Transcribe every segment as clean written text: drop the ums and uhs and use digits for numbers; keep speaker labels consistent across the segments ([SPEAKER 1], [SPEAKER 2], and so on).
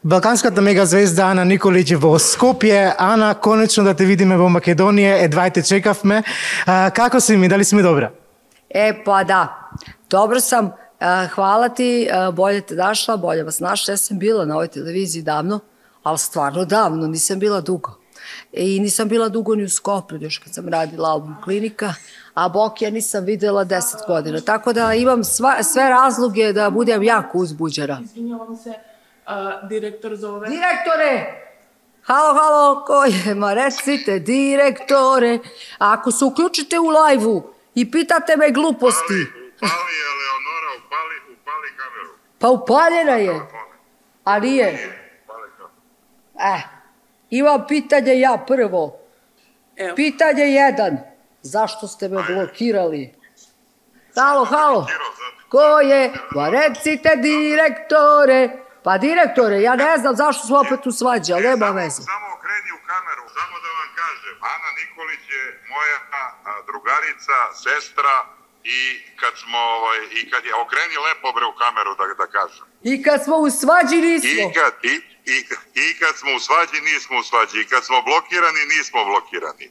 [SPEAKER 1] Балканската мегазвезда Ана Николич во Скопје. Ана, конечно да те видиме во Македонија, едва те чекавме. Како си ми, дали си ми добра?
[SPEAKER 2] Pa da, dobro sam, hvala ti, bolje te našla, bolje vas našla. Ja sam bila na ovoj televiziji davno, ali stvarno davno, nisam bila dugo. I nisam bila dugo ni u Skoplju, još kad sam radila album Klinika, a Bokija nisam videla 10 godina. Tako da imam sve razloge da budem jako uzbuđena.
[SPEAKER 3] Izvinjavam se, direktor zove.
[SPEAKER 2] Direktore! Halo, ko je? Ma recite, direktore. Ako se uključite u lajvu i pitate me gluposti.
[SPEAKER 4] Upali je Leonora, upali kameru.
[SPEAKER 2] Pa upaljena je. A nije? Imam pitanje ja prvo. Pitanje 1. Zašto ste me blokirali? Halo. Ko je? Pa recite, direktore. Pa direktore, ja ne znam zašto smo opet u svađi, ali nema veze.
[SPEAKER 4] Samo okreni u kameru, samo da vam kažem. Ana Nikolić je moja drugarica, sestra i kad je okreni lepo bre u kameru da kažem.
[SPEAKER 2] I kad smo u svađi nismo.
[SPEAKER 4] I kad smo u svađi nismo u svađi. I kad smo blokirani nismo blokirani.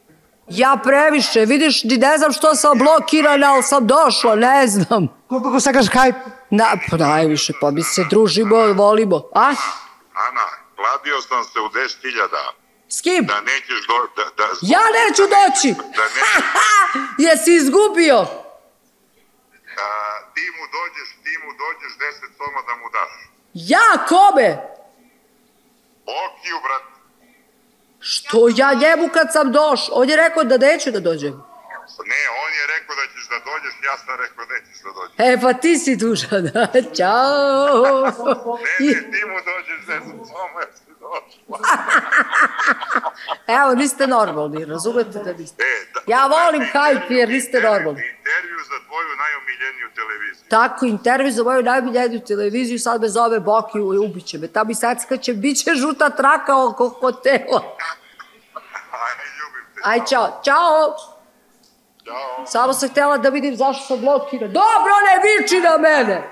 [SPEAKER 2] Ja previše, vidiš, ne znam što sam blokirana, ali sam došla, ne znam.
[SPEAKER 1] Колку сакаш хајп?
[SPEAKER 2] Pa najviše, pa mi se družimo, volimo. A?
[SPEAKER 4] Ana, kladio sam se u 10.000.
[SPEAKER 2] S kim?
[SPEAKER 4] Da nećeš
[SPEAKER 2] Ja neću doći! Jesi izgubio?
[SPEAKER 4] Ti mu dođeš 10 soma da mu daš.
[SPEAKER 2] Ja, kome?
[SPEAKER 4] Bokiju, brat.
[SPEAKER 2] Što ja njemu kad sam došla? On je rekao da neću da dođem.
[SPEAKER 4] Ne, on je rekao da ćeš da dođeš, ja sam rekao da nećeš da dođeš.
[SPEAKER 2] Pa ti si dužan. Ćao.
[SPEAKER 4] Ne, ti mu dođeš 10 soma jer si došla.
[SPEAKER 2] Evo, niste normalni, razumete da niste. Ja volim hajp jer niste normalni.
[SPEAKER 4] Intervju za tvoju najomiljeniju televiziju.
[SPEAKER 2] Tako, intervju za moju najomiljeniju televiziju, sad me zove Bokiju i ubiće me. Tamo i sad skaće, bit će žuta traka oko hotela.
[SPEAKER 4] Aj, ljubim te.
[SPEAKER 2] Aj, čao. Ćao. Samo sam htjela da vidim zašto sam blokirana. Dobro, ne viči na mene!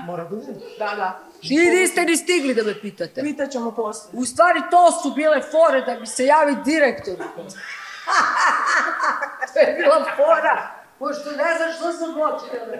[SPEAKER 1] Мора да видим.
[SPEAKER 3] Da.
[SPEAKER 2] I niste ni stigli da me pitate.
[SPEAKER 3] Pitaćemo posle.
[SPEAKER 2] U stvari to su bile fore da mi se javi direktor. To je bila fora, pošto ne znaš što sam blokirana.